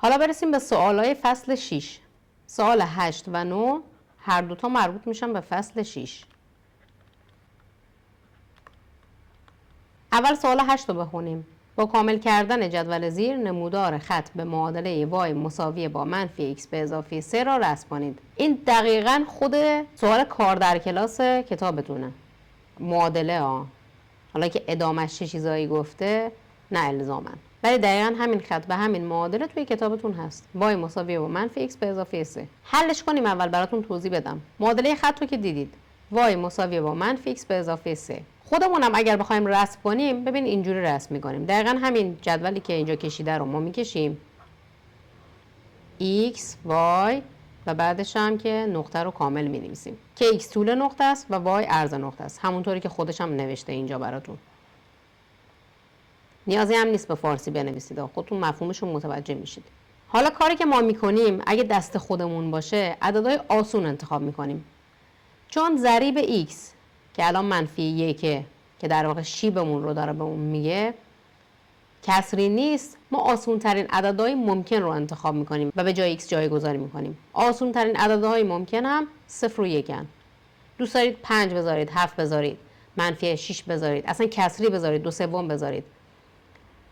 حالا برسیم به سوالای فصل 6. سوال 8 و 9 هر دوتا مربوط میشن به فصل 6. اول سوال 8 رو بخونیم. با کامل کردن جدول زیر نمودار خط به معادله y مساوی با منفی x به اضافه 3 را رسم کنید. این دقیقاً خود سوال کار در کلاس کتابتونه. معادله ها. حالا که ادامهش چه چیزایی گفته نه الزاماً. ولی دقیقاً همین خط به همین معادله توی کتابتون هست. y مساوی با منفی x به اضافه 3. حلش کنیم اول براتون توضیح بدم. معادله خط رو که دیدید. y مساوی با منفی x به اضافه 3. خودمون هم اگر بخوایم رسم کنیم ببین اینجوری رسم می‌کنیم. دقیقاً همین جدولی که اینجا کشیده رو ما می‌کشیم. x y و بعدش هم که نقطه رو کامل می‌نویسیم. که x طول نقطه است و y عرض نقطه است. همونطوری که خودش هم نوشته اینجا براتون. نیازی هم نیست به فارسی بنویسید. خودتون مفهومش رو متوجه میشید. حالا کاری که ما می‌کنیم اگه دست خودمون باشه عددهای آسون انتخاب می‌کنیم. چون ضریب x که الان منفی 1 که در واقع شیبمون رو داره به اون میگه کسری نیست، ما آسون ترین عددهای ممکن رو انتخاب میکنیم و به جای x جایگذاری میکنیم. آسون ترین عددهای ممکن هم 0 و 1 هن. دوست دارید 5 بذارید، 7 بذارید، منفی 6 بذارید، اصلا کسری بذارید، 2/3 بذارید.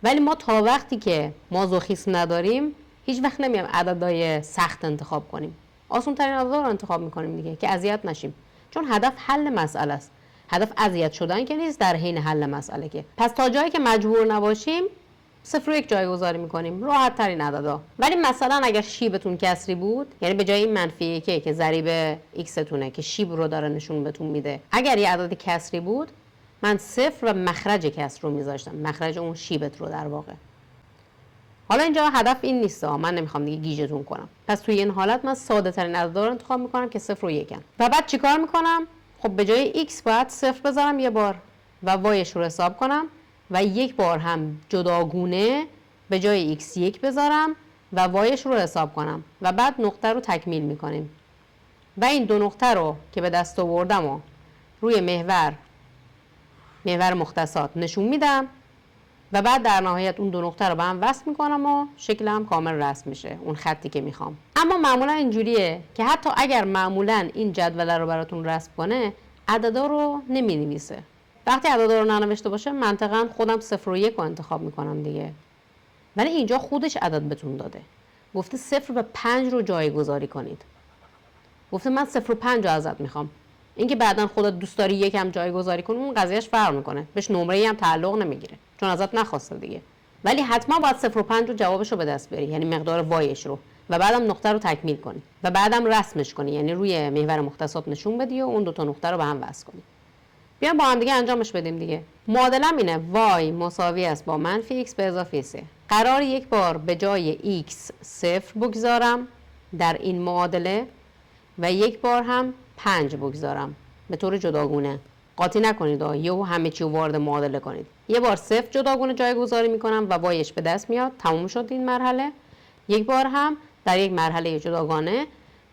ولی ما تا وقتی که مازوخیسم نداریم هیچ وقت نمیایم عددهای سخت انتخاب کنیم. آسون ترین عددها رو انتخاب میکنیم دیگه که اذیت نشیم. چون هدف حل مسئله است. هدف اذیت شدن که نیست، در حین حل مسئله که. پس تا جایی که مجبور نباشیم 0 و 1 جایگذاری میکنیم، راحت ترین عددا. ولی مثلا اگر شیبتون کسری بود، یعنی به جای این منفی 1 که ضریب x تونه که شیب رو داره نشون بهتون میده، اگر یه عدد کسری بود من 0 و مخرج کسر رو میذاشتم، مخرج اون شیبت رو در واقع. حالا اینجا هدف این نیست، من نمیخوام دیگه گیجتون کنم. پس توی این حالت من ساده ترین عددا رو انتخاب میکنم که 0 و 1 هن. و بعد چیکار میکنم؟ خب به جای x باید 0 بذارم یه بار و y رو حساب کنم و یک بار هم جداگونه به جای x 1 بذارم و y رو حساب کنم و بعد نقطه رو تکمیل میکنیم. و این دو نقطه رو که به دست آوردم و روی محور مختصات نشون میدم و بعد در نهایت اون دو نقطه رو به هم وصل میکنم و شکل هم کامل رسم میشه، اون خطی که میخوام. اما معمولا اینجوریه که حتی اگر معمولا این جدول رو براتون رسم کنه عددا رو نمینویسه. وقتی عددا رو ننوشته باشه منطقاً خودم 0 و 1 رو انتخاب میکنم دیگه. ولی اینجا خودش عدد بهتون داده. گفته 0 و 5 رو جایگذاری کنید. گفته من 0 و 5 رو ازت میخوام. اینکه بعداً خودت دوست داری یکم جایگذاری کنی اون قضیهش فرق میکنه. بهش نمره‌ای هم تعلق نمیگیره. چون ازت نخواسته دیگه. ولی حتما باید 0 و 5 رو جوابش رو به دست بیاری، یعنی مقدار وایش رو، و بعدم نقطه رو تکمیل کنی و بعدم رسمش کنی، یعنی روی محور مختصات نشون بدی و اون دو تا نقطه رو به هم وصل کنی. بیایم با هم دیگه انجامش بدیم دیگه. معادلم اینه y مساوی است با منفی x به اضافه 3. قرار یک بار به جای x 0 بگذارم در این معادله و یک بار هم 5 بگذارم به طور جداگونه. قاطی نکنید یهو همه چی رو وارد معادله کنید. یه بار 0 جداگونه جایگذاری میکنم و وایش به دست میاد، تموم شد این مرحله. یک بار هم در یک مرحله جداگانه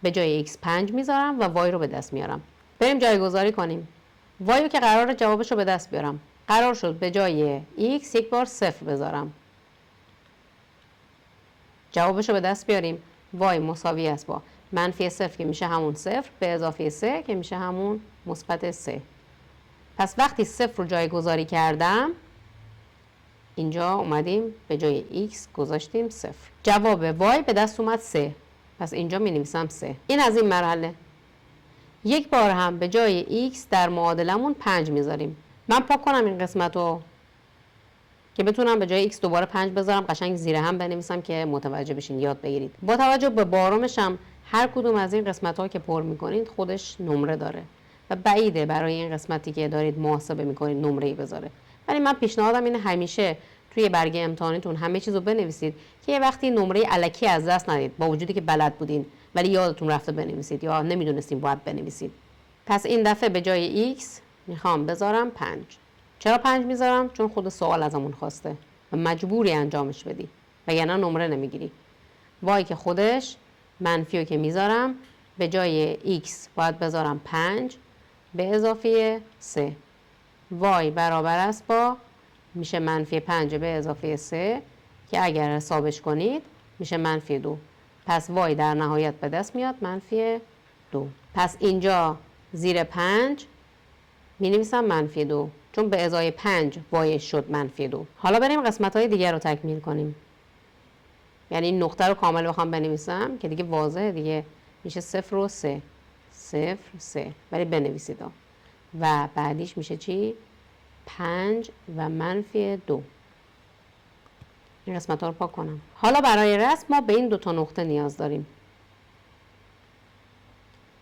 به جای x 5 میذارم و y رو به دست میارم. بریم جایگذاری کنیم. y رو که قراره جوابش رو به دست بیارم. قرار شد به جای x یک بار 0 بذارم. جوابش رو به دست بیاریم. y مساوی است با منفی 0 که میشه همون 0 به اضافه 3 که میشه همون مثبت 3. پس وقتی 0 رو جایگذاری کردم اینجا اومدیم به جای x گذاشتیم 0. جواب y به دست اومد 3. پس اینجا می نویسم 3. این از این مرحله. یک بار هم به جای x در معادلمون 5 میذاریم. من پاک کنم این قسمت رو که بتونم به جای x دوباره 5 بذارم، قشنگ زیر هم بنویسم که متوجه بشین، یاد بگیرید. با توجه به بارمش هم هر کدوم از این قسمت ها که پر میکنید خودش نمره داره و بعیده برای این قسمتی که دارید محاسبه میکنید نمره‌ای بذاره. ولی من پیشنهادم اینه همیشه توی برگه امتحانیتون همه چیزو بنویسید که یه وقتی نمره الکی از دست ندید، با وجودی که بلد بودین ولی یادتون رفته بنویسید یا نمیدونستین باید بنویسید. پس این دفعه به جای x میخوام بذارم 5. چرا 5 میذارم؟ چون خود سوال ازمون خواسته و مجبوری انجامش بدی وگرنه نمره نمیگیری. y که خودش منفیو که میذارم به جای x باید بذارم 5 به اضافه 3. y برابر است با میشه منفی 5 به اضافه 3 که اگر حسابش کنید میشه -2. پس وای در نهایت به دست میاد -2. پس اینجا زیر 5 می نویسم -2 چون به ازای 5 وایش شد -2. حالا بریم قسمت های دیگر رو تکمیل کنیم. یعنی این نقطه رو کامل بخوام بنویسم که دیگه واضحه دیگه، میشه 0 و 3 0 3 ولی بنویسید و بعدیش میشه چی؟ 5 و -2. این قسمت ها رو پاک کنم. حالا برای رسم ما به این دو تا نقطه نیاز داریم.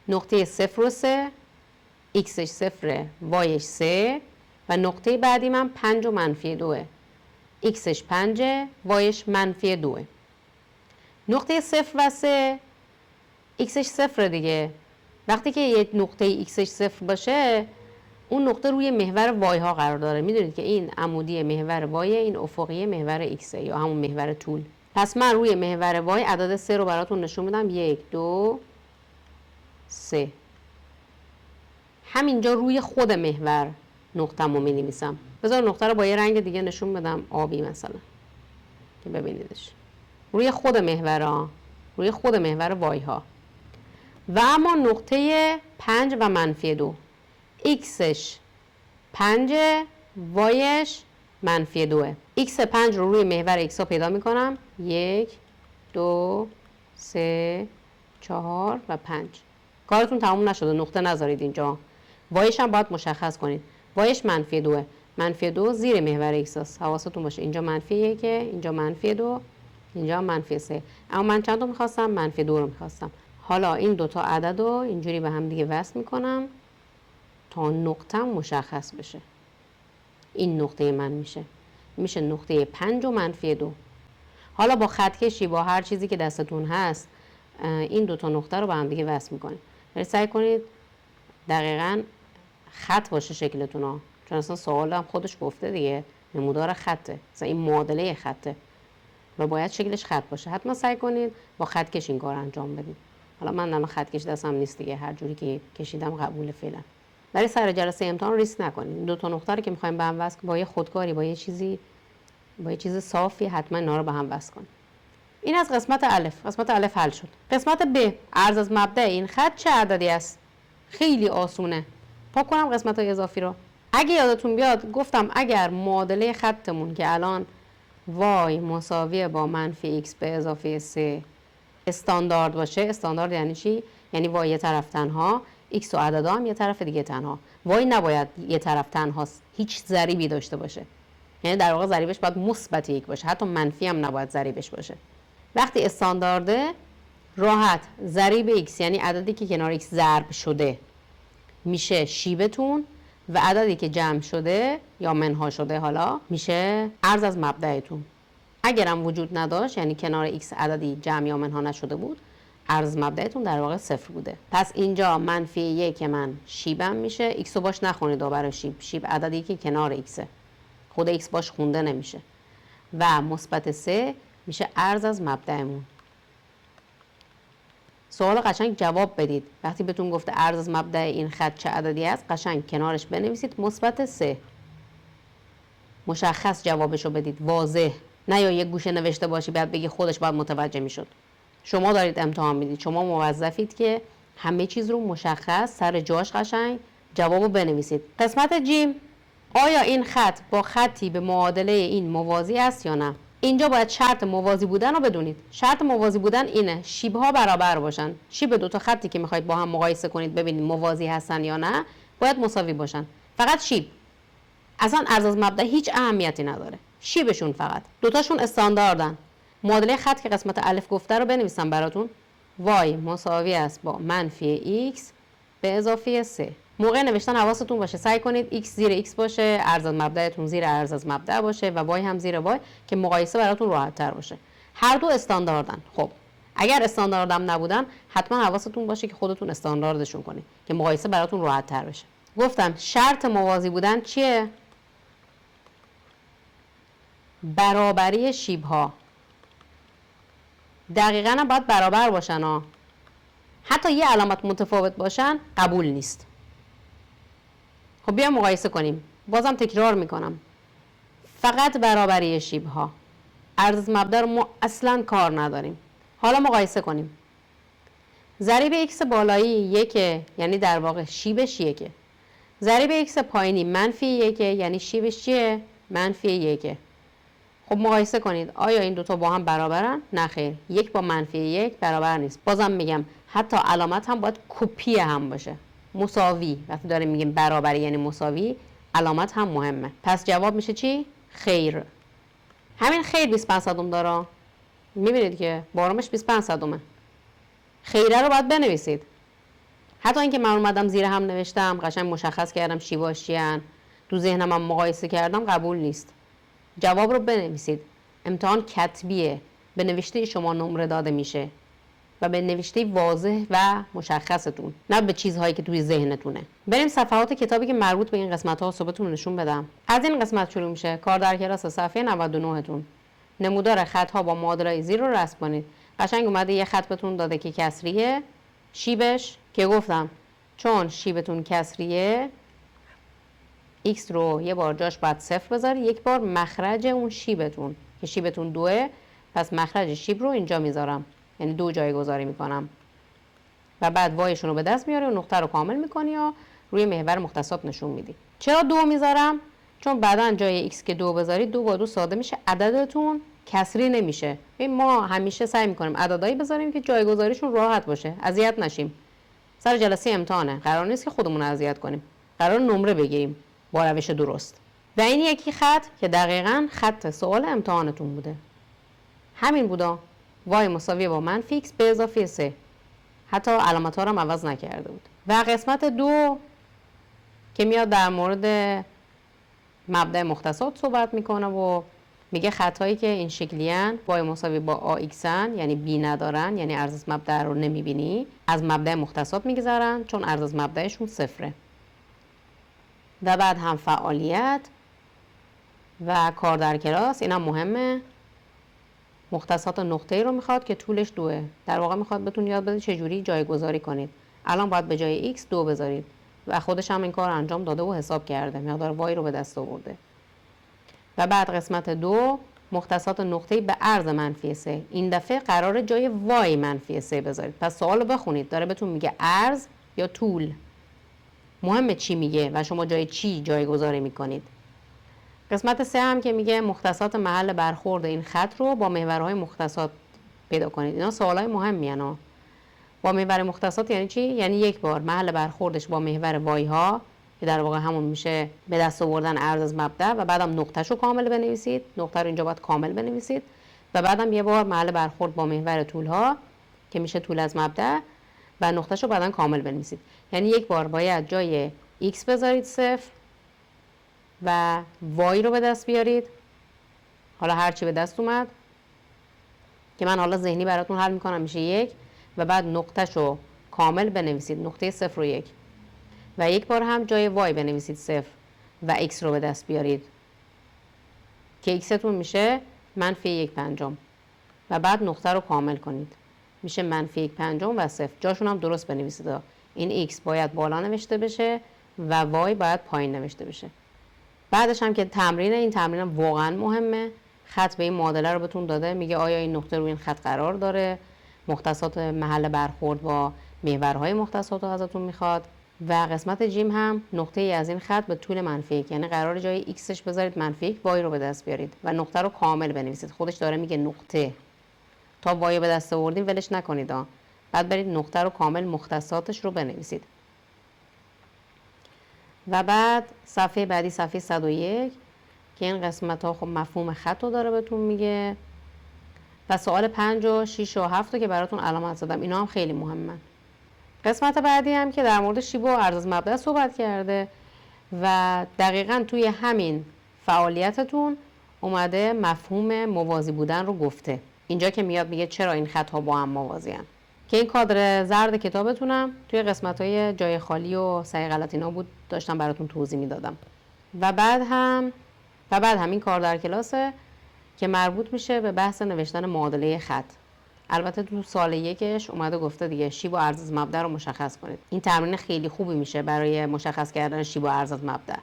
نقطه 0 و 3 xش 0 وایش 3 و نقطه بعدی من 5 و -2 xش 5 وایش -2. نقطه 0 و 3 xش 0 دیگه. وقتی که یک نقطه xش 0 باشه اون نقطه روی محور وای ها قرار داره. میدونید که این عمودی محور وای، این افقی محور x یا همون محور طول. پس من روی محور وای عدد 3 رو براتون نشون میدم. 1 2 3. همینجا روی خود محور نقطه‌مو می‌نویسم. بذار نقطه رو با یه رنگ دیگه نشون بدم، آبی مثلا که ببینیدش. روی خود محور ها، روی خود محور وای ها. و اما نقطه 5 و -2 xش 5 وایش -2. x 5 رو روی محور x ها پیدا میکنم. 1 2 3 4 و 5. کارتون تموم نشده، نقطه نذارید اینجا. وایش هم باید مشخص کنید. وایش -2. -2 زیر محور x هست. حواستون باشه اینجا -1، اینجا -2، اینجا -3. اما من چند تا میخواستم؟ -2 رو میخواستم. حالا این دوتا عدد رو اینجوری به هم دیگه وصل میکنم تا نقطه مشخص بشه. این نقطه من میشه نقطه 5 و -2. حالا با خط کشی، با هر چیزی که دستتون هست، این دوتا نقطه رو به هم دیگه وصل میکنید. ولی سعی کنید دقیقاً خط باشه شکلتون ها، چون اصلا سوال هم خودش گفته دیگه، نمودار خطه، مثلا این معادله خطه و باید شکلش خط باشه. حتما سعی کنید با خط کش این کار انجام بدید. حالا من خط کش دستم نیست دیگه، هر جوری که کشیدم قبول فعلا. ولی سر جلسه امتحان ریسک نکنید. این دو تا نقطه رو که می‌خوایم به هم وصل با یه خودکاری، با یه چیز صافی حتما اینا رو به هم وصل کنید. این از قسمت الف. قسمت الف حل شد. قسمت ب، عرض از مبدأ این خط چه عددی است؟ خیلی آسونه. پاک کنم قسمت‌های اضافی رو. اگه یادتون بیاد گفتم اگر معادله خطمون که الان y مساویه با -x به اضافه 3 استاندارد باشه. استاندارد یعنی چی؟ یعنی y یه طرف تنها، x و عددا هم یه طرف دیگه تنها. y نباید یه طرف تنهاست، هیچ ضریبی داشته باشه. یعنی در واقع ضریبش باید مثبت 1 باشه، حتی منفی هم نباید ضریبش باشه. وقتی استاندارده راحت ضریب x یعنی عددی که کنار x ضرب شده میشه شیبتون و عددی که جمع شده یا منها شده حالا میشه عرض از مبدأتون. اگرم وجود نداشت یعنی کنار x عددی جمع یا منها نشده بود، عرض مبدأتون در واقع 0 بوده. پس اینجا -1 من شیبم میشه. x رو باش نخونید برای شیب عددی که کنار x خود x باش خونده نمیشه و مثبت 3 میشه عرض از مبدأمون. سوال قشنگ جواب بدید. وقتی بهتون گفته عرض از مبدأ این خط چه عددی است، قشنگ کنارش بنویسید مثبت 3. مشخص جوابشو بدید، واضح. نه یا یک گوشه نوشته باشی بعد بگی خودش باید متوجه میشد. شما دارید امتحان میدید، شما موظفید که همه چیز رو مشخص سر جاش قشنگ جوابو بنویسید. قسمت جیم، آیا این خط با خطی به معادله این موازی است یا نه؟ اینجا باید شرط موازی بودن رو بدونید. شرط موازی بودن اینه شیب‌ها برابر باشن. شیب دو تا خطی که میخواید با هم مقایسه کنید ببینید موازی هستن یا نه باید مساوی باشن. فقط شیب. اصلا عرض از مبدأ هیچ اهمیتی نداره. شیبشون فقط. دوتاشون استانداردن. معادله خط که قسمت الف گفته رو بنویسم براتون. y مساوی است با -x به اضافه 3. موقع نوشتن حواستون باشه سعی کنید x زیر x باشه، عرض از مبدأتون زیر عرض از مبدأ باشه و y هم زیر y که مقایسه براتون راحت تر باشه. هر دو استانداردن. خب اگر استانداردم نبودن حتما حواستون باشه که خودتون استانداردشون کنید که مقایسه براتون راحت تر بشه. گفتم شرط موازی بودن چیه؟ برابری شیب ها. دقیقاً هم باید برابر باشن ها. حتی یه علامت متفاوت باشن قبول نیست. خب بیایم مقایسه کنیم. بازم تکرار میکنم. فقط برابری شیب ها. عرض از مبدا رو ما اصلا کار نداریم. حالا مقایسه کنیم. ضریب x بالایی یکه، یعنی در واقع شیبش یکه. ضریب x پایینی منفی یکه، یعنی شیبش چیه؟ منفی یکه. خب مقایسه کنید آیا این دوتا با هم برابرن؟ نه خیر، یک با منفی یک برابر نیست. بازم میگم حتی علامت هم باید کپی هم باشه، مساوی. وقتی داریم میگیم برابر یعنی مساوی، علامت هم مهمه. پس جواب میشه چی؟ خیر. همین خیر 25 صدم داره. میبینید که بارمش 25 صدمه. خیره رو باید بنویسید. حتی اینکه من اومدم زیر هم نوشتم، قشنگ مشخص کردم شیواش چیان، تو ذهنم هم مقایسه کردم، قبول نیست. جواب رو بنویسید. امتحان کتبیه، به نوشته شما نمره داده میشه و به نوشته واضح و مشخصتون، نه به چیزهایی که توی ذهنتونه. بریم صفحات کتابی که مربوط به این قسمت ها صحبتون نشون بدم. از این قسمت شروع میشه. کار در کلاس صفحه 99 تون. نمودار خط ها با معادلای زیر رو رسم کنید. قشنگ اومده یه خط بهتون داده که کسریه، شیبش که گفتم چون شیبتون کسریه، x رو یه بار جاش باید صفر بذاری، یک بار مخرج اون شیبتون که شیبتون دوه، پس مخرج شیب رو اینجا میذارم، یعنی 2 جایگذاری میکنم و بعد وایشون رو به دست میاری و نقطه رو کامل میکنی یا روی محور مختصات نشون میدی. چرا 2 میذارم؟ چون بعدا جای x که 2 بذاری 2 با 2 ساده میشه، عددتون کسری نمیشه. ما همیشه سعی میکنیم عددهایی بذاریم که جایگذاریشون راحت باشه، اذیت نشیم. سر جلسه امتحانه، قرار نیست که خودمون اذیت کنیم، قرار نمره بگیریم با روش درست. و این یکی خط که دقیقاً خط سوال امتحانتون بوده. همین بودا. y مساویه با منفی x به اضافه 3. حتی علامت ها رو هم عوض نکرده بود. و قسمت 2 که میاد در مورد مبدأ مختصات صحبت میکنه و میگه خطایی که این شکلیان y مساوی با ax یعنی b ندارن، یعنی عرض از مبدأ رو نمیبینی، از مبدأ مختصات میگذرن چون عرض از مبدأشون صفره. و بعد هم فعالیت و کار در کلاس، اینم مهمه. مختصات نقطه‌ای رو میخواد که طولش 2، در واقع میخواد بهتون یاد بده چجوری جایگذاری کنید. الان باید به جای x 2 بذارید و خودش هم این کار انجام داده و حساب کرده، مقدار y رو به دست آورده. و بعد قسمت 2 مختصات نقطه‌ای به عرض منفی 3، این دفعه قراره جای y منفی 3 بذارید. پس سوال رو بخونید، داره بهتون میگه عرض یا طول، مهمه چی میگه و شما جای چی جایگذاری میکنید. قسمت 3 هم که میگه مختصات محل برخورد این خط رو با محورهای مختصات پیدا کنید. اینا سوالای مهمی هستن. با محور مختصات یعنی چی؟ یعنی یک بار محل برخوردش با محور وای ها که در واقع همون میشه به دست آوردن عرض از مبدا و بعدم نقطهشو کامل بنویسید. نقطه رو اینجا باید کامل بنویسید و بعدم یه بار محل برخورد با محور طول ها که میشه طول از مبدا و نقطهشو بعداً کامل بنویسید. یعنی یک بار باید جای x بذارید 0 و y رو به دست بیارید، حالا هر چی به دست اومد که من حالا ذهنی براتون حل میکنم، میشه 1 و بعد نقطهشو کامل بنویسید، نقطه 0 و 1 و یک بار هم جای y بنویسید 0 و x رو به دست بیارید که x تون میشه منفی 1/5 و بعد نقطه رو کامل کنید، میشه منفی 1/5 و 0. جاشون هم درست بنویسید. این x باید بالا نوشته بشه و y باید پایین نوشته بشه. بعدش هم که تمرین، این تمرین واقعا مهمه. خط به این معادله رو بهتون داده، میگه آیا این نقطه روی این خط قرار داره، مختصات محل برخورد با محورهای مختصات رو ازتون میخواد. و قسمت جیم هم نقطه ای از این خط به طول منفی 1، یعنی قرار جای xش بذارید منفی 1، y رو به دست بیارید و نقطه رو کامل بنویسید. خودش داره میگه نقطه، تا y به دست آوردین ولش نکنید بعد برید نقطه رو کامل مختصاتش رو بنویسید. و بعد صفحه بعدی صفحه 101 که این قسمت ها خب مفهوم خط رو داره بهتون میگه و سوال 5 و 6 و 7 رو که براتون علامت زدم، اینا هم خیلی مهمه. قسمت بعدی هم که در مورد شیب و عرض از مبدا صحبت کرده و دقیقاً توی همین فعالیتتون اومده مفهوم موازی بودن رو گفته. اینجا که میاد میگه چرا این خط ها با هم موازی هن. که این کادر زرد کتابتونم توی قسمت‌های جای خالی و صحیح غلط اینا بود، داشتم براتون توضیح میدادم. و بعد هم این کار در کلاسه که مربوط میشه به بحث نوشتن معادله خط. البته تو سال 1 اومده گفته دیگه شیب و عرض از مبدا رو مشخص کنید. این تمرین خیلی خوبی میشه برای مشخص کردن شیب و عرض از مبدا.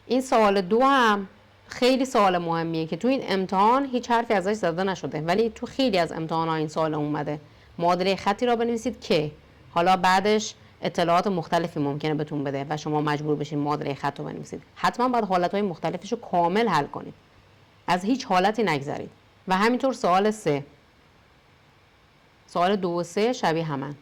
این سوال 2 هم خیلی سوال مهمیه که تو این امتحان هیچ حرفی ازش زده نشده، ولی تو خیلی از امتحان‌ها این سوال اومده. معادله خطی را بنویسید که حالا بعدش اطلاعات مختلفی ممکنه بهتون بده و شما مجبور بشین معادله خط رو بنویسید. حتما باید حالتهای مختلفش رو کامل حل کنید. از هیچ حالتی نگذرید. و همینطور سوال 3. سوال 2 و 3 شبیه همن.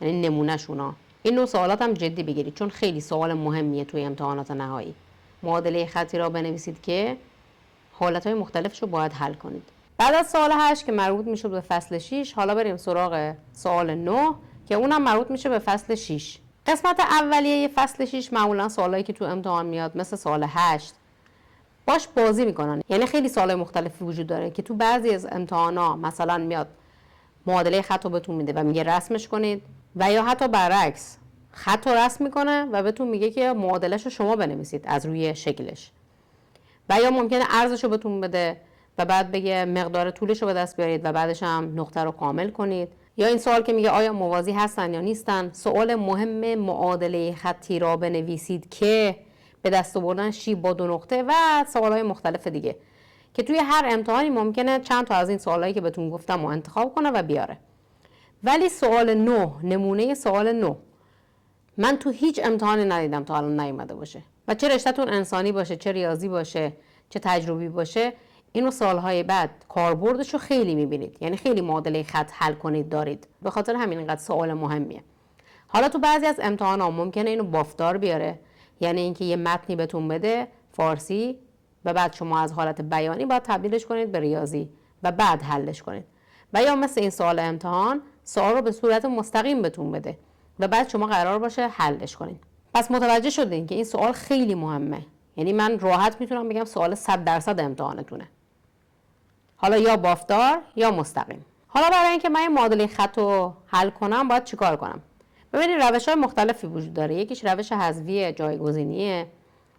یعنی نمونه شونا. این نوع سوالات هم جدی بگیرید چون خیلی سوال مهمیه توی امتحانات نهایی. معادله خطی را بنویسید که حالتهای مختلفش رو باید حل کنید. بعد از سوال 8 که مربوط میشه به فصل 6، حالا بریم سراغ سوال 9 که اونم مربوط میشه به فصل 6. قسمت اولیه فصل 6 معمولا سوالایی که تو امتحان میاد مثل سوال 8 باش بازی میکنن. یعنی خیلی سوالای مختلفی وجود داره که تو بعضی از امتحانا مثلا میاد معادله خط رو بهتون میده و میگه رسمش کنید، و یا حتی برعکس خط رو رسم میکنه و بهتون میگه که معادله‌ش رو شما بنویسید از روی شکلش، و یا ممکنه ارزش رو بهتون بده و بعد بگه مقدار طولش رو به دست بیارید و بعدش هم نقطه رو کامل کنید. یا این سوال که میگه آیا موازی هستن یا نیستن. سوال مهم معادله خطی را بنویسید که به دست آوردن شیب با 2 نقطه و سوالای مختلف دیگه که توی هر امتحانی ممکنه چند تا از این سوالایی که بهتون گفتم رو انتخاب کنه و بیاره. ولی سوال 9، نمونه سوال 9 من تو هیچ امتحانی ندیدم تا الان نیومده باشه. و چه رشته‌تون انسانی باشه، چه ریاضی باشه، چه تجربی باشه، اینو سالهای بعد کاربردش رو خیلی میبینید. یعنی خیلی معادله خط حل کنید دارید. به خاطر همین اینقدر سوال مهمیه. حالا تو بعضی از امتحان‌ها ممکنه اینو بافتار بیاره، یعنی اینکه یه متنی بهتون بده فارسی و بعد شما از حالت بیانی باید تبدیلش کنید به ریاضی و بعد حلش کنید. و یا مثل این سوال امتحان سوال رو به صورت مستقیم بهتون بده و بعد شما قرار باشه حلش کنید. پس متوجه شدین که این سوال خیلی مهمه. یعنی من راحت میتونم بگم سوال 100% امتحانتونه. حالا یا بافتار یا مستقیم. حالا برای اینکه من این معادله خط رو حل کنم باید چیکار کنم؟ ببینید روش‌های مختلفی وجود داره. یکیش روش حذفی جایگزینیه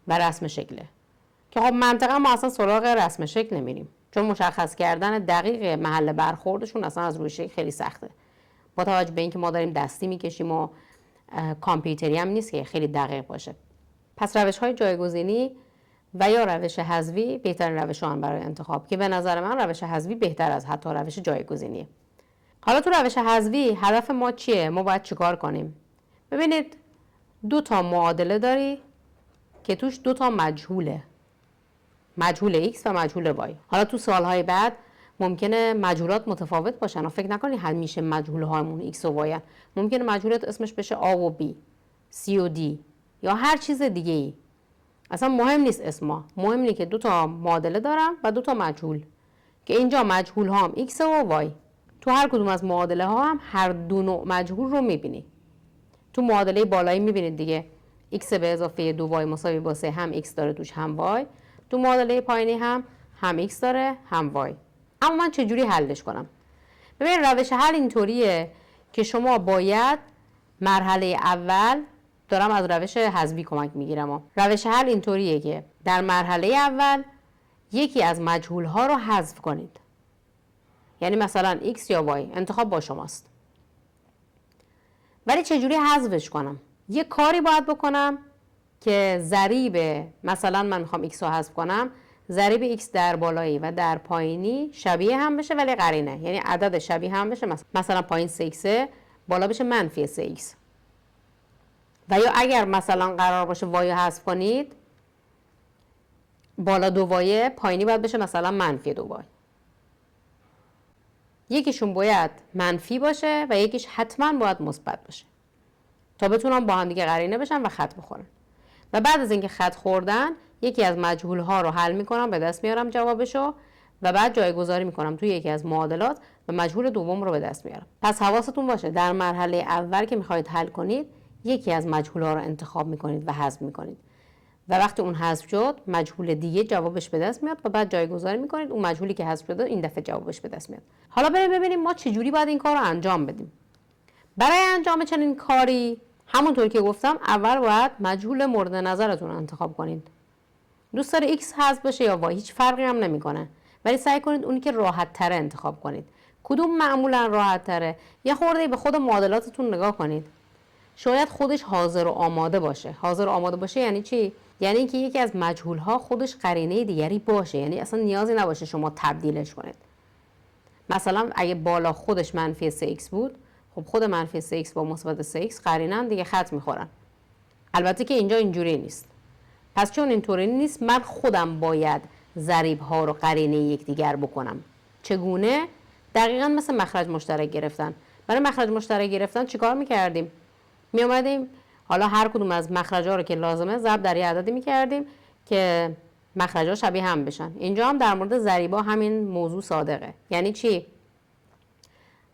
و رسم شکله. که خب منطقا ما اصلا سراغ رسم شکل نمیریم. چون مشخص کردن دقیق محل برخوردشون اصلا از روی شکل خیلی سخته. با توجه به اینکه ما داریم دستی میکشیم و کامپیوتری هم نیست که خیلی دقیق باشه. پس روش‌های جایگزینی و یا روش حذفی بهترین روش‌هان برای انتخاب، که به نظر من روش حذفی بهتر از حتی روش جایگزینیه. حالا تو روش حذفی هدف ما چیه؟ ما باید چیکار کنیم؟ ببینید 2 تا معادله داری که توش 2 تا مجهوله. مجهول x و مجهول y. حالا تو سالهای بعد ممکنه مجهولات متفاوت باشن و فکر نکنی همیشه مجهول هامون x و y هن. ممکنه مجهولات اسمش بشه a و b، c و d یا هر چیز دیگه ای. اصلا مهم نیست اسما، مهم اینه که 2 تا معادله دارم و 2 تا مجهول که اینجا مجهول هام x و y. تو هر کدوم از معادله ها هم هر 2 نوع مجهول رو میبینی. تو معادله بالایی میبینید دیگه x به اضافه 2y مساوی با 3 هم x داره توش هم y. تو معادله پایینی هم x داره هم y. اما من چجوری حلش کنم؟ ببین روش حل اینطوریه که شما باید مرحله اول، دارم از روش حذفی کمک میگیرم، روش حل اینطوریه که در مرحله اول یکی از مجهول ها رو حذف کنید. یعنی مثلا x یا y انتخاب با شماست. ولی چجوری حذفش کنم؟ یه کاری باید بکنم که ضریب، مثلا من میخوام x رو حذف کنم، ضریب x در بالایی و در پایینی شبیه هم بشه ولی قرینه. یعنی عدد شبیه هم بشه، مثلا پایین 3x بالا بشه منفی 3x. و یا اگر مثلا قرار باشه y رو حذف کنید، بالا 2y پایینی باید بشه مثلا منفی 2y. یکیشون باید منفی باشه و یکیش حتما باید مثبت باشه تا بتونن با هم دیگه قرینه بشن و خط بخورن. و بعد از اینکه خط خوردن یکی از مجهول ها رو حل میکنم، به دست میارم جوابشو و بعد جایگذاری میکنم توی یکی از معادلات و مجهول دوم رو به دست میارم. پس حواستون باشه در مرحله اول که میخواید حل کنید یکی از مجهول ها رو انتخاب میکنید و حذف میکنید و وقتی اون حذف شد مجهول دیگه جوابش به دست میاد و بعد جایگذاری میکنید اون مجهولی که حذف شده این دفعه جوابش به دست میاد. حالا بریم ببینیم ما چجوری باید این کار رو انجام بدیم. برای انجام چنین کاری همونطور که گفتم اول باید مجهول مورد نظرتون رو انتخاب کنید. دوست داره x حذف بشه یا y هیچ فرقی هم نمیکنه، ولی سعی کنید اونی که راحت تره انتخاب کنید. کدوم معمولا راحت تره؟ یه خورده به خود معادلاتتون نگاه کنید. شاید خودش حاضر و آماده باشه. حاضر و آماده باشه یعنی چی؟ یعنی اینکه یکی از مجهول‌ها خودش قرینه دیگری باشه، یعنی اصلا نیازی نباشه شما تبدیلش کنید. مثلا اگه بالا خودش منفی 3x بود، خب خود منفی 3x با مثبت 3x قرینن دیگه، خط میخورن. البته که اینجا اینجوری نیست. پس چون اینطوری نیست، من خودم باید ضریب ها رو قرینه یکدیگر بکنم. چگونه؟ دقیقاً مثل مخرج مشترک گرفتن. برای مخرج مشترک گرفتن چیکار میکردیم؟ میومدیم حالا هر کدوم از مخرج‌ها رو که لازمه ضرب در یه عددی میکردیم که مخرج‌ها شبیه هم بشن. اینجا هم در مورد ضریب‌ها همین موضوع صادقه. یعنی چی؟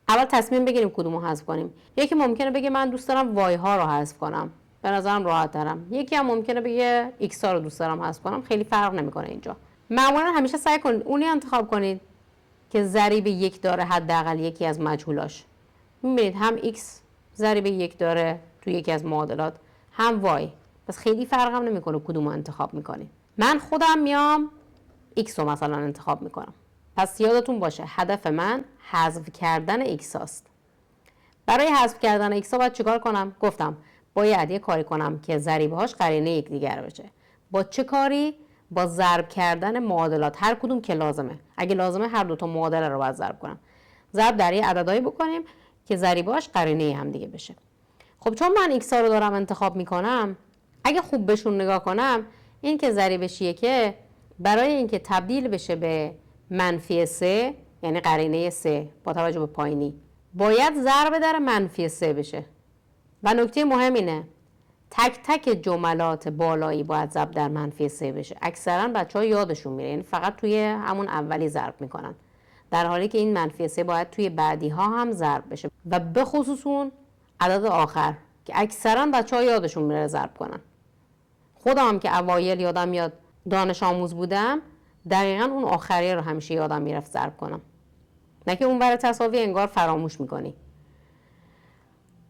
اول تصمیم بگیریم کدومو حذف کنیم. یکی ممکنه بگه من دوست دارم وای ها رو حذف کنم، به نظرم راحت ترم. یکی هم ممکنه بگه ایکس ها رو دوست دارم حذف کنم، خیلی فرق نمیکنه اینجا. معمولا همیشه سعی کنید اونی انتخاب کنید که ضریب یک داره، حداقل یکی از مجهولاش. میبینید هم ایکس ضریب یک داره تو یکی از معادلات، هم وای. پس خیلی فرق هم نمیکنه کدومو انتخاب میکنید. من خودم میام ایکس رو مثلا انتخاب میکنم. پس یادتون باشه هدف من حذف کردن ایکس هاست. برای حذف کردن ایکس ها باید چیکار کنم؟ گفتم باید یه کاری کنم که ضریبه‌هاش قرینه یکدیگر بشه. با چه کاری؟ با ضرب کردن معادلات، هر کدوم که لازمه. اگه لازمه هر دو تا معادله رو باید ضرب کنم. ضرب در یه عددهایی بکنیم که ضریبه‌هاش قرینه هم دیگه بشه. خب چون من ایکس ها رو دارم انتخاب میکنم، اگه خوب بهشون نگاه کنم، این که ضریبش یکه، برای اینکه تبدیل بشه به منفی 3 یعنی قرینه 3 با توجه به پایینی، باید ضرب در منفی 3 بشه. و نکته مهم اینه تک تک جملات بالایی باید ضرب در منفی 3 بشه. اکثرا بچه‌ها یادشون میره، یعنی فقط توی همون اولی ضرب میکنن، در حالی که این منفی 3 باید توی بعدی ها هم ضرب بشه و به خصوص اون عدد آخر که اکثرا بچه‌ها یادشون میره ضرب کنن. خودم هم که اوایل یادم میاد دانش آموز بودم، دقیقاً اون آخریه رو همیشه یادم میرفت ضرب کنم. نه که اون ور تساوی انگار فراموش میکنی.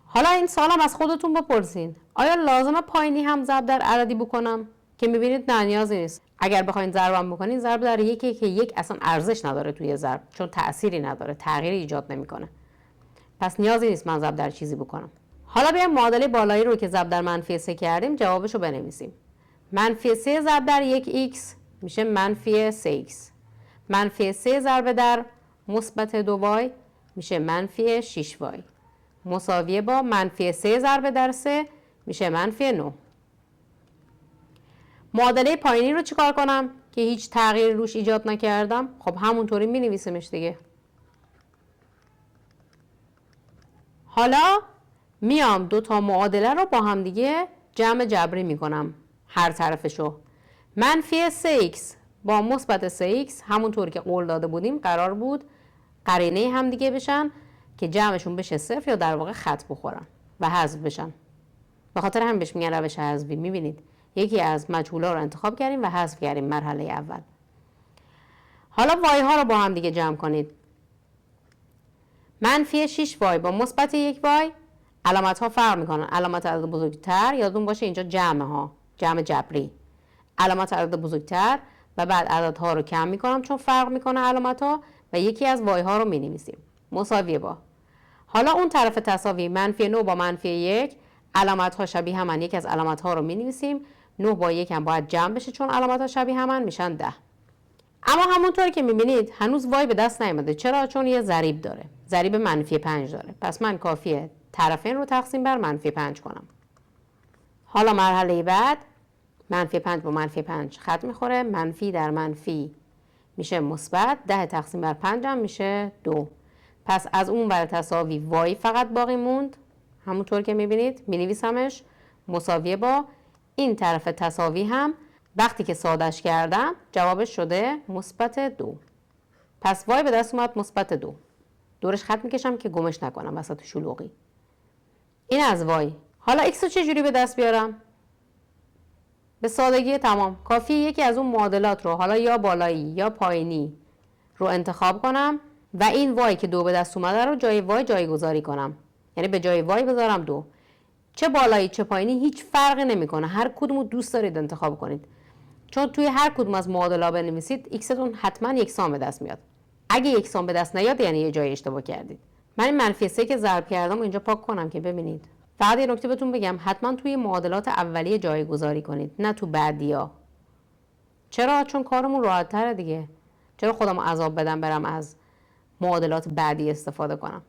حالا این سالم از خودتون بپرسین، آیا لازمه پایینی هم ضرب در عددی بکنم؟ که میبینید نه، نیازی نیست. اگر بخواید ضربم بکنید، ضرب در یکی که یک اصلا ارزش نداره توی ضرب، چون تأثیری نداره، تغییری ایجاد نمیکنه. پس نیازی نیست من ضرب در چیزی بکنم. حالا بیایم معادله بالایی رو که ضرب در منفی 3 کردیم جوابشو بنویسیم. منفی 3 ضرب در 1x میشه منفی 3x. منفی 3 ضرب در مثبت 2y میشه منفی 6y. مساویه با منفی 3 ضرب در 3 میشه منفی 9. معادله پایینی رو چیکار کنم که هیچ تغییری روش ایجاد نکردم؟ خب همونطوری می نویسیمش دیگه. حالا میام دو تا معادله رو با هم دیگه جمع جبری میکنم، هر طرفشو. منفی 3x با مثبت 3x همونطور که قول داده بودیم قرار بود قرینه هم دیگه بشن که جمعشون بشه 0 یا در واقع خط بخورن و حذف بشن. به خاطر همین بهش میگن روش حذفی. میبینید یکی از مجهولا رو انتخاب کردیم و حذف کردیم مرحله اول. حالا وای ها رو با هم دیگه جمع کنید. منفی 6 وای با مثبت 1 وای علامت ها فرق میکنن. علامت عدد بزرگتر یادتون باشه اینجا جمع ها، جمع جبری. علامت عدد بزرگتر و بعد عدد ها رو کم میکنم چون فرق میکنه علامت ها و یکی از وای ها رو مینویسیم. مساویه با. حالا اون طرف تساوی منفی 9 با منفی 1 علامت ها شبیه همن، یکی از علامت ها رو مینویسیم. 9 با 1 هم باید جمع بشه چون علامت ها شبیه همن، میشن 10. اما همونطوری که میبینید هنوز وای به دست نیامده. چرا؟ چون یه ضریب داره، ضریب منفی 5 داره. پس من کافیه طرفین رو تقسیم بر منفی 5 کنم. حالا مرحله بعد منفی 5 با منفی 5 خط میخوره، منفی در منفی میشه مثبت، 10 تقسیم بر 5 هم میشه 2. پس از اون ور تساوی وای فقط باقی موند، همونطور که میبینید مینویسمش مساویه با این طرف تساوی هم وقتی که سادهش کردم جوابش شده مثبت 2. پس وای به دست اومد مثبت 2. دورش خط میکشم که گمش نکنم وسط شلوغی. این از وای. حالا ایکس رو چجوری به دست بیارم؟ به سادگی تمام. کافیه یکی از اون معادلات رو حالا یا بالایی یا پایینی رو انتخاب کنم و این وای که 2 به دست اومده رو جای وای جایگذاری کنم. یعنی به جای وای بذارم 2. چه بالایی چه پایینی هیچ فرقی نمیکنه. هر کدومو دوست دارید انتخاب کنید. چون توی هر کدوم از معادله‌ها بنویسید ایکستون حتما یکسان به دست میاد. اگه یکسان به دست نیاد یعنی یه جای اشتباه کردید. من این منفی 3 که ضرب کردم اینجا پاک کنم که ببینید. فقط یه نکته بهتون بگم، حتما توی معادلات اولیه جایگذاری کنید، نه تو بعدیا. چرا؟ چون کارمون راحت تره دیگه. چرا خودم عذاب بدم برم از معادلات بعدی استفاده کنم؟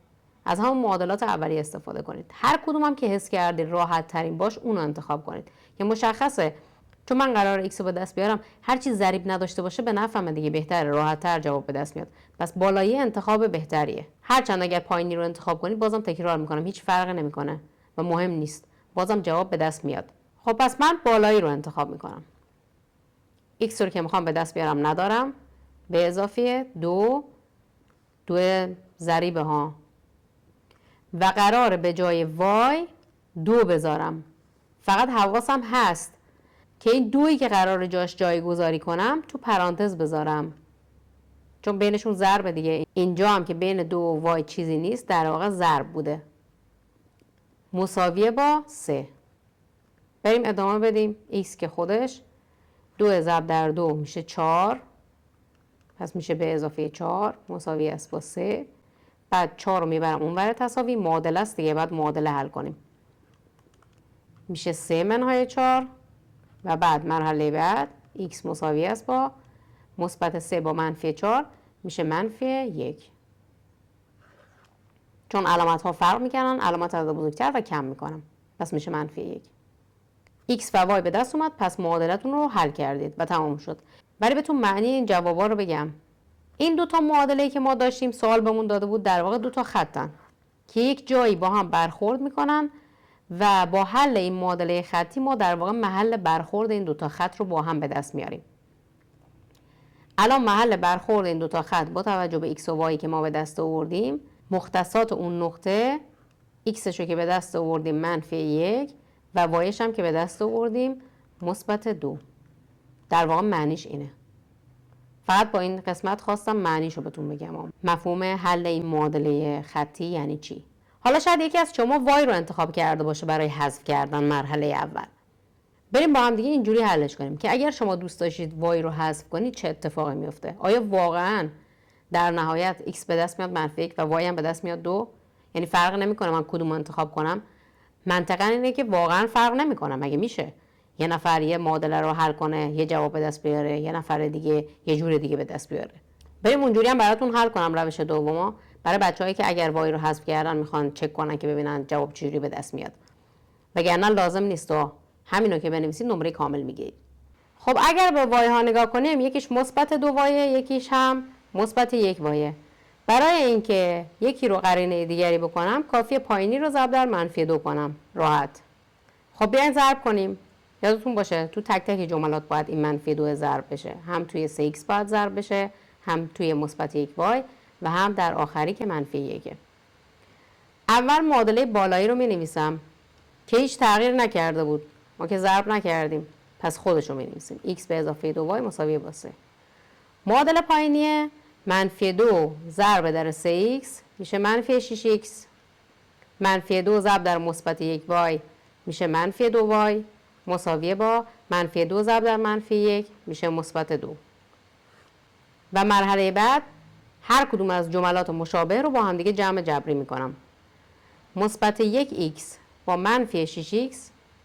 از همون معادلات اولیه استفاده کنید. هر کدوم هم که حس کردید راحت ترین باش اون رو انتخاب کنید. که مشخصه چون من قرار ایکس رو به دست بیارم، هر چی ضریب نداشته باشه به نفعمه دیگه، بهتره، راحت تر جواب به دست میاد. پس بالایی انتخاب بهتریه. هرچند اگر پایینی رو انتخاب کنید، بازم تکرار میکنم، هیچ فرقی نمیکنه و مهم نیست، بازم جواب به دست میاد. خب پس من بالایی رو انتخاب میکنم. ایکس رو که میخوام به دست بیارم ندارم، به اضافه دو ضریب ها و قرار به جای وای 2 بذارم. فقط حواسم هست که این دویی که قرار جاش جایگذاری کنم تو پرانتز بذارم، چون بینشون ضرب دیگه. اینجا هم که بین 2 و وای چیزی نیست، در واقع ضرب بوده. مساویه با 3. بریم ادامه بدیم. ایکس که خودش 2 ضرب در 2 میشه 4، پس میشه به اضافه 4 مساوی است با 3. بعد 4 رو میبرم اونور تساوی، معادله است دیگه، بعد معادله حل کنیم. میشه 3 منهای 4 و بعد مرحله بعد x مساوی است با مثبت 3 با منفی 4 میشه منفی 1. چون علامت ها فرق میکنن، علامت عدد بزرگتر و کم میکنم، پس میشه منفی 1. x و y به دست اومد، پس معادلتون رو حل کردید و تمام شد. ولی بهتون معنی این جوابا رو بگم. این دو تا معادله‌ای که ما داشتیم، سوال بهمون داده بود، در واقع دو تا خطن که یک جایی با هم برخورد میکنن و با حل این معادله خطی ما در واقع محل برخورد این دو تا خط رو با هم به دست میاریم. الان محل برخورد این دو تا خط با توجه به x و y که ما به دست آوردیم، مختصات اون نقطه x رو که به دست آوردیم منفی 1 و y هم که به دست آوردیم مثبت 2. در واقع معنیش اینه. فقط با این قسمت خواستم معنیشو بهتون بگم. مفهوم حل این معادله خطی یعنی چی؟ حالا شاید یکی از شما وای رو انتخاب کرده باشه برای حذف کردن مرحله اول. بریم با هم دیگه اینجوری حلش کنیم که اگر شما دوست داشتید وای رو حذف کنید چه اتفاقی میفته؟ آیا واقعا در نهایت x به دست میاد منفی 1 و y هم به دست میاد 2؟ یعنی فرق نمیکنه من کدوم انتخاب کنم؟ منطقاً اینه که واقعا فرق نمیکنه. مگه میشه یه نفر یه معادله رو حل کنه یه جواب به دست بیاره، یه نفر دیگه یه جور دیگه به دست بیاره؟ بریم اونجوری هم براتون حل کنم روش دومو، برای بچه‌هایی که اگر وای رو حذف کردن میخوان چک کنن که ببینن جواب چجوری به دست میاد. وگرنه لازم نیست و همینو که بنویسید نمره کامل میگیرید. خب اگر به وای ها نگاه کنیم، یکیش مثبت 2 وایه، یکیش هم مثبت 1 وایه. برای اینکه یکی رو قرینه دیگری بکنم، کافیه پایینی رو ضرب در منفی 2 کنم، راحت. خب بیاین ضرب کنیم. یادتون باشه تو تک تک جملات باید این منفی 2 ضرب بشه، هم توی 3x باید ضرب بشه، هم توی مثبت 1 وای و هم در آخری که منفی 1. اول معادله بالایی رو می نویسم که هیچ تغییر نکرده بود، ما که ضرب نکردیم، پس خودش رو می نویسیم. x به اضافه 2 وای مساوی با 3. معادله پایینیه منفی 2 ضرب در 3x میشه منفی 6x، منفی 2 ضرب در مثبت 1 وای میشه منفی 2 وای مساویه با منفی 2 ضرب در منفی 1 میشه مثبت 2. و مرحله بعد هر کدوم از جملات مشابه رو با هم دیگه جمع جبری میکنم. مثبت 1x با منفی 6x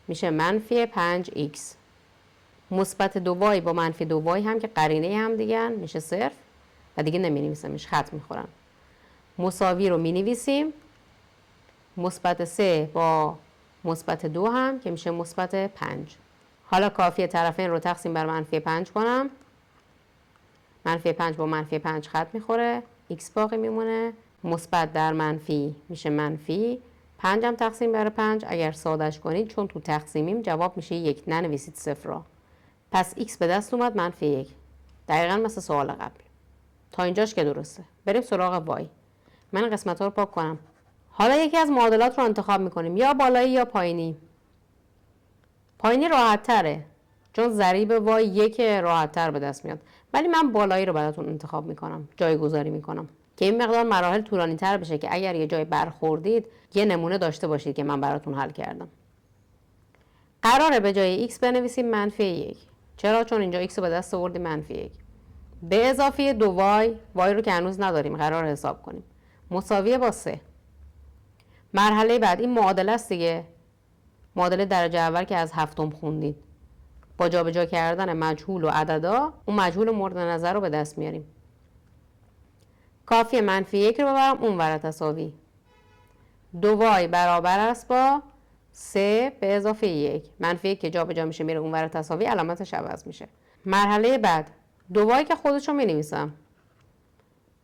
میشه منفی 5x. مثبت 2y با منفی 2y هم که قرینه هم دیگه میشه صفر و دیگه نمی نویسمش، خط میخورن. مساوی رو می نویسیم. مثبت 3 با مثبت 2 هم که میشه مثبت 5. حالا کافیه طرفین رو تقسیم بر منفی 5 کنم. منفی 5 با منفی 5 خط میخوره، x باقی میمونه. مثبت در منفی میشه منفی 5 هم تقسیم بر 5. اگر سادهش کنید چون تو تقسیمیم جواب میشه 1، ننویسید صفر را. پس x به دست اومد منفی 1. دقیقاً مثل سوال قبل. تا اینجاش که درسته. بریم سراغ وای. من قسمت ها رو پاک کنم. حالا یکی از معادلات رو انتخاب میکنیم، یا بالایی یا پایینی. پایینی راحت تره چون ضریب وای 1 راحت تر به دست میاد، ولی من بالایی رو براتون انتخاب میکنم، جایگذاری میکنم که این مقدار مراحل طولانی تر بشه که اگر یه جای برخوردید یه نمونه داشته باشید که من براتون حل کردم. قراره به جای x بنویسیم منفی 1. چرا؟ چون اینجا x رو به دست آوردیم منفی 1. به اضافه 2y، وای رو که هنوز نداریم قرار حساب کنیم، مساویه با 3. مرحله بعد این معادله است دیگه، معادله درجه اول که از هفتم خوندید. با جابجا کردن مجهول و عددا اون مجهول مورد نظر رو به دست میاریم. کافیه منفی 1 رو ببرم اون ور تساوی. 2y برابر است با 3 به اضافه 1. منفی 1 که جابجا میشه میره اون ور تساوی، علامتش عوض میشه. مرحله بعد 2y که خودشو مینویسم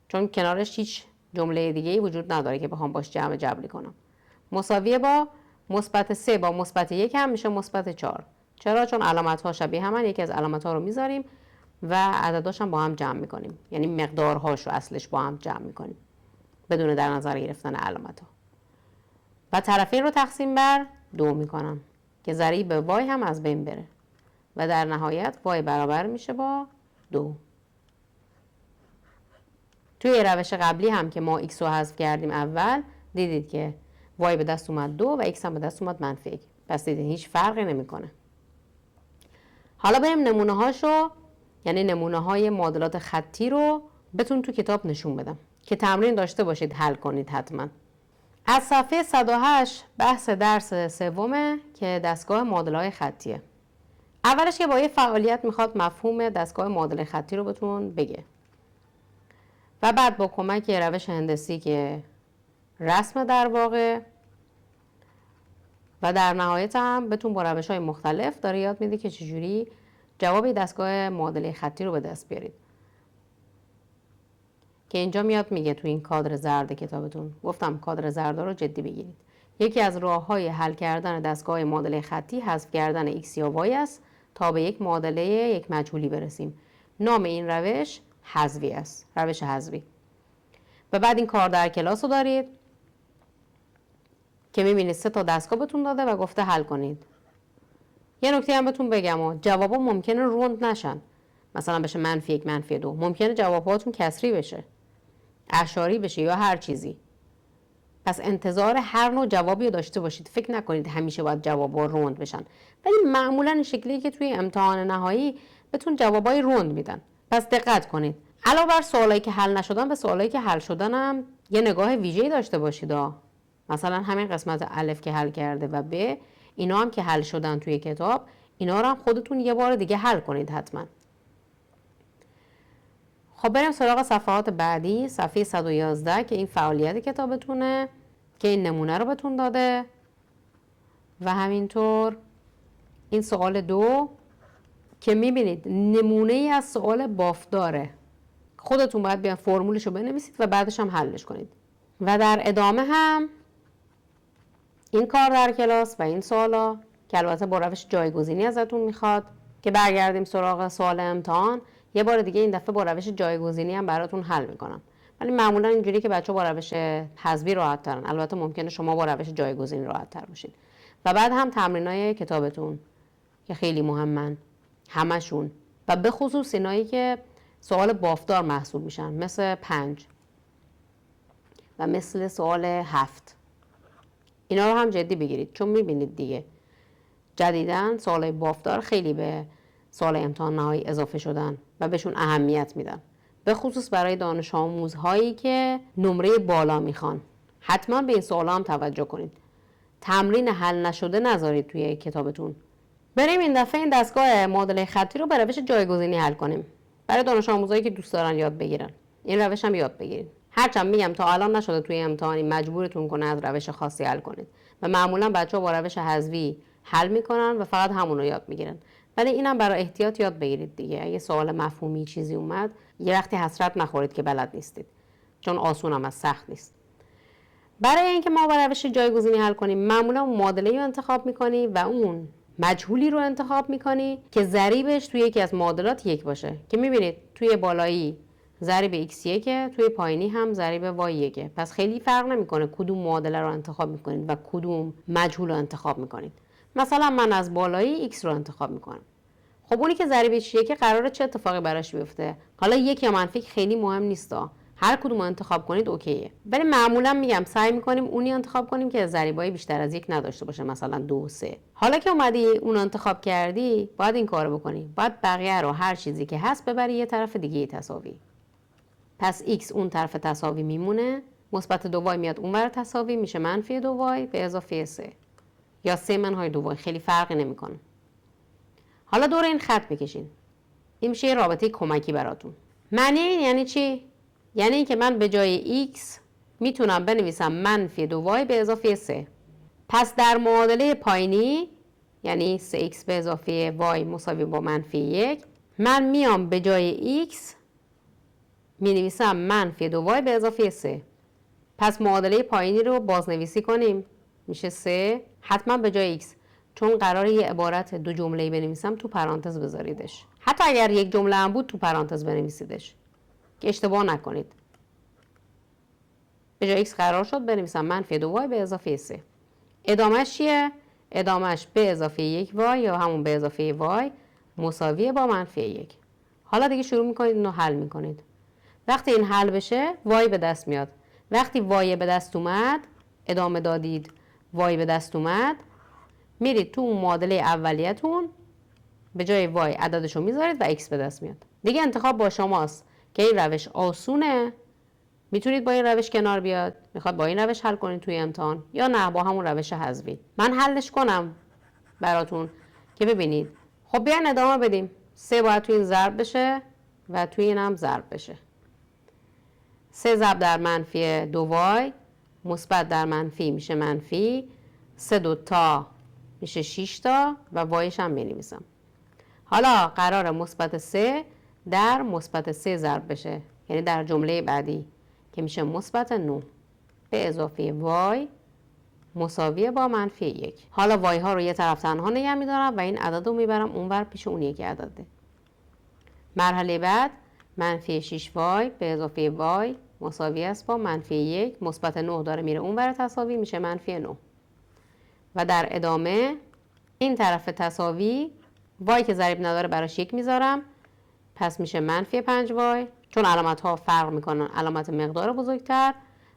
چون کنارش هیچ جمله دیگه‌ای وجود نداره که بخوام باش جمع جبری کنم. مساویه با مثبت 3 با مثبت 1 هم میشه مثبت 4. چرا؟ چون علامت ها شبیه همن، یکی از علامت ها رو میذاریم و عدداش هم با هم جمع میکنیم، یعنی مقدارهاش رو اصلش با هم جمع میکنیم بدون در نظر گرفتن علامت ها. و طرفین رو تقسیم بر 2 میکنم که ضریب y هم از بین بره و در نهایت y برابر میشه با 2. توی روش قبلی هم که ما x رو حذف کردیم اول، دیدید که y به دست اومد 2 و x هم به دست اومد منفی 1. پس دیدید هیچ فرقی نمیکنه. حالا بریم نمونه هاشو، یعنی نمونه های معادلات خطی رو بهتون تو کتاب نشون بدم که تمرین داشته باشید حل کنید حتما. از صفحه 108 بحث درس سومه که دستگاه معادله‌های خطیه. اولش که با یه فعالیت میخواد مفهوم دستگاه معادله خطی رو بهتون بگه و بعد با کمک روش هندسی که رسم در واقع و در نهایت هم بهتون با روش‌های مختلف داره یاد میده که چجوری جواب دستگاه معادله خطی رو به دست بیارید. که اینجا میاد میگه تو این کادر زرد کتابتون، گفتم کادر زرد رو جدی بگیرید. یکی از راه‌های حل کردن دستگاه معادله خطی حذف کردن x یا y است تا به یک معادله یک مجهولی برسیم. نام این روش حذفی است، روش حذفی. و بعد این کار در کلاس رو دارید که میبینید 3 تا دستگاه بهتون داده و گفته حل کنید. یه نکته هم بهتون بگم، جوابا ممکنه روند نشن، مثلا بشه منفی 1 منفی 2، ممکنه جواباتون کسری بشه، اعشاری بشه یا هر چیزی. پس انتظار هر نوع جوابی رو داشته باشید. فکر نکنید همیشه باید جوابا روند بشن، ولی معمولا این شکلیه که توی امتحان نهایی بهتون جوابای روند میدن. پس دقت کنید. علاوه بر سوالایی که حل نشدن، به سوالایی که حل شدن هم یه نگاه ویژه‌ای داشته باشید. مثلا همین قسمت الف که حل کرده و ب، اینا هم که حل شدن توی کتاب، اینا رو هم خودتون یه بار دیگه حل کنید حتما. خب بریم سراغ صفحات بعدی. صفحه 111 که این فعالیت کتابتونه که این نمونه رو بهتون داده و همینطور این سوال 2 که میبینید نمونه ای از سوال بافتاره. خودتون باید بیان فرمولش رو بنویسید و بعدش هم حلش کنید. و در ادامه هم این کار در کلاس و این سوالا که البته با روش جایگزینی ازتون میخواد که برگردیم سراغ سوال امتحان، یه بار دیگه این دفعه با روش جایگزینی هم براتون حل میکنم. ولی معمولا اینجوری که بچه‌ها با روش حذفی راحت ترن. البته ممکنه شما با روش جایگزینی راحت تر باشید. و بعد هم تمرینای کتابتون که خیلی مهمن همشون، و به خصوص اینایی که سوال بافتار محسوب میشن، مثل 5 و مثل سوال 7. اینا رو هم جدی بگیرید، چون میبینید دیگه جدیداً سوالای بافتار خیلی به سوال امتحان نهایی اضافه شدن و بهشون اهمیت میدن، به خصوص برای دانش آموزهایی که نمره بالا میخوان. حتما به این سوالا هم توجه کنید. تمرین حل نشده نذارید توی کتابتون. بریم این دفعه این دستگاه معادله خطی رو به روش جایگزینی حل کنیم برای دانش آموزایی که دوست دارن یاد بگیرن. این روش هم یاد بگیرید. هرچند میگم تا الان نشده توی امتحانی مجبورتون کنه از روش خاصی حل کنید و معمولا بچه‌ها با روش حذفی حل میکنن و فقط همون رو یاد میگیرن. ولی اینم برای احتیاط یاد بگیرید دیگه. اگه سوال مفهومی چیزی اومد یه وقتی حسرت نخورید که بلد نیستید، چون آسون هم از سخت نیست. برای اینکه ما با روش جایگزینی حل کنیم، معمولا معادله‌ای رو انتخاب می‌کنی و اون مجهولی رو انتخاب می‌کنی که ضریبش توی یکی از معادلات 1 باشه، که می‌بینید توی بالایی ضریب x1، توی پایینی هم ضریب y1. پس خیلی فرق نمی‌کنه کدوم معادله رو انتخاب می‌کنید و کدوم مجهول رو انتخاب می‌کنید. مثلا من از بالایی x رو انتخاب می‌کنم. خب اونی که ضریبش 1 قراره چه اتفاقی براش بیفته؟ حالا 1 یا منفی خیلی مهم نیستا، هر کدوم رو انتخاب کنید اوکیه. ولی معمولا میگم سعی میکنیم اونی انتخاب کنیم که ضریبای بیشتر از 1 نداشته باشه، مثلا 2 و 3. حالا که اومدی اون انتخاب کردی، باید این کارو بکنی. باید بقیه رو هر چیزی که هست ببری یه طرف دیگه تساوی. پس x اون طرف تساوی میمونه مثبت 2y میاد اونور تساوی میشه منفی 2y به اضافه 3 یا 3 منهای 2y، خیلی فرقی نمیکنه. حالا دور این خط بکشین. این میشه یه رابطه کمکی براتون. معنی این یعنی چی؟ یعنی اینکه من به جای x میتونم بنویسم منفی 2y به اضافه 3. پس در معادله پایینی یعنی 3x به اضافه y مساوی با منفی 1 من میام به جای x می نویسم منفی 2y به اضافه 3. پس معادله پایینی رو بازنویسی کنیم. میشه 3 حتما به جای x، چون قراره یه عبارت دو جمله‌ای بنویسم تو پرانتز بذاریدش. حتی اگر یک جمله هم بود تو پرانتز بنویسیدش که اشتباه نکنید. به جای x قرار شد بنویسم منفی 2y به اضافه 3. ادامهش چیه؟ ادامهش به اضافه 1y یا همون به اضافه y مساویه با منفی 1. حالا دیگه شروع میکنید اینو حل میکنید. وقتی این حل بشه y به دست میاد. وقتی y به دست اومد، ادامه دادید y به دست اومد، میرید تو اون معادله اولیتون به جای y عددشو میذارید و x به دست میاد. دیگه انتخاب با شماست که این روش آسونه، میتونید با این روش کنار بیاد، میخواد با این روش حل کنید توی امتحان، یا نه با همون روش حذفی. من حلش کنم براتون که ببینید. خب بیاین ادامه بدیم. 3 باید توی این ضرب بشه و توی این هم ضرب بشه. 3 ضرب در منفی 2y مثبت در منفی میشه منفی 3 دوتا میشه 6 تا و وایش هم بنویسم. حالا قرار مثبت 3 در مثبت 3 ضرب بشه، یعنی در جمله بعدی که میشه مثبت 9 به اضافه y مساویه با منفی 1. حالا y ها رو یه طرف تنها نگه میدارم و این عدد رو میبرم اونور پیش اون یکی عدده. مرحله بعد منفی 6y به اضافه y مساوی است با منفی 1. مثبت 9 داره میره اونور تساوی میشه منفی 9. و در ادامه این طرف تساوی y که ضریب نداره براش 1 میذارم، پس میشه منفی 5y، چون علامت ها فرق میکنن، علامت مقدار بزرگتر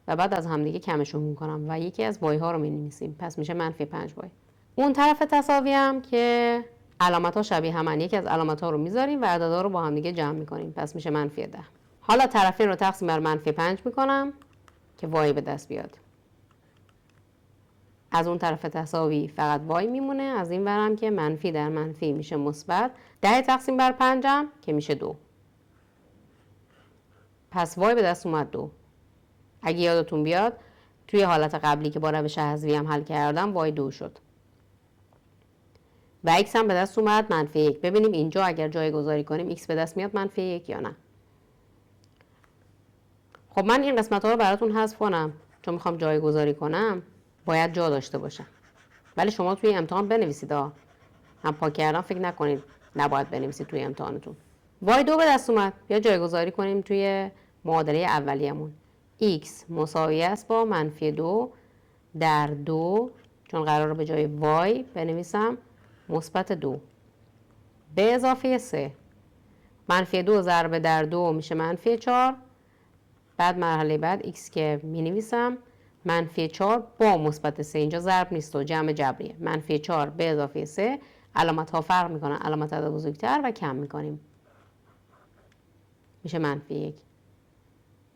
و بعد از همدیگه کمشون میکنم و یکی از y ها رو مینویسیم، پس میشه منفی 5y. اون طرف تساوی هم که علامت ها شبیه همن، یکی از علامت ها رو میذاریم و عددا رو با همدیگه جمع میکنیم، پس میشه منفی 10. حالا طرفین رو تقسیم بر منفی 5 میکنم که y به دست بیاد. از اون طرف تساوی فقط y میمونه، از این ورم که منفی در منفی میشه مثبت 10 تقسیم بر 5 که میشه 2. پس y به دست اومد 2. اگه یادتون بیاد توی حالت قبلی که با روش حذفی هم حل کردم y 2 شد و x هم به دست اومد منفی 1. ببینیم اینجا اگر جایگذاری کنیم x به دست میاد منفی 1 یا نه. خب من این قسمت ها رو براتون حذف کنم، چون میخوام جایگذاری کنم باید جا داشته باشه. ولی شما توی امتحان بنویسید ها. هم پاک کردم فکر نکنید نباید بنویسید توی امتحانتون. y 2 به دست اومد. بیا جایگذاری کنیم توی معادله اولیه‌مون. x مساوی است با منفی 2 در 2، چون قراره به جای y بنویسم مثبت 2 به اضافه 3. منفی 2 ضرب در 2 میشه منفی 4. بعد مرحله بعد x که می نویسم منفی 4 با مثبت 3، اینجا ضرب نیست و جمع جبریه. منفی 4 به اضافه 3، علامت ها فرق میکنن، علامت عدد بزرگتر و کم میکنیم میشه منفی 1.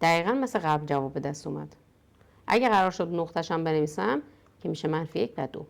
دقیقا مثل قبل جواب به دست اومد. اگه قرار شد نقطه‌ش هم بنویسم که میشه منفی 1 و 2.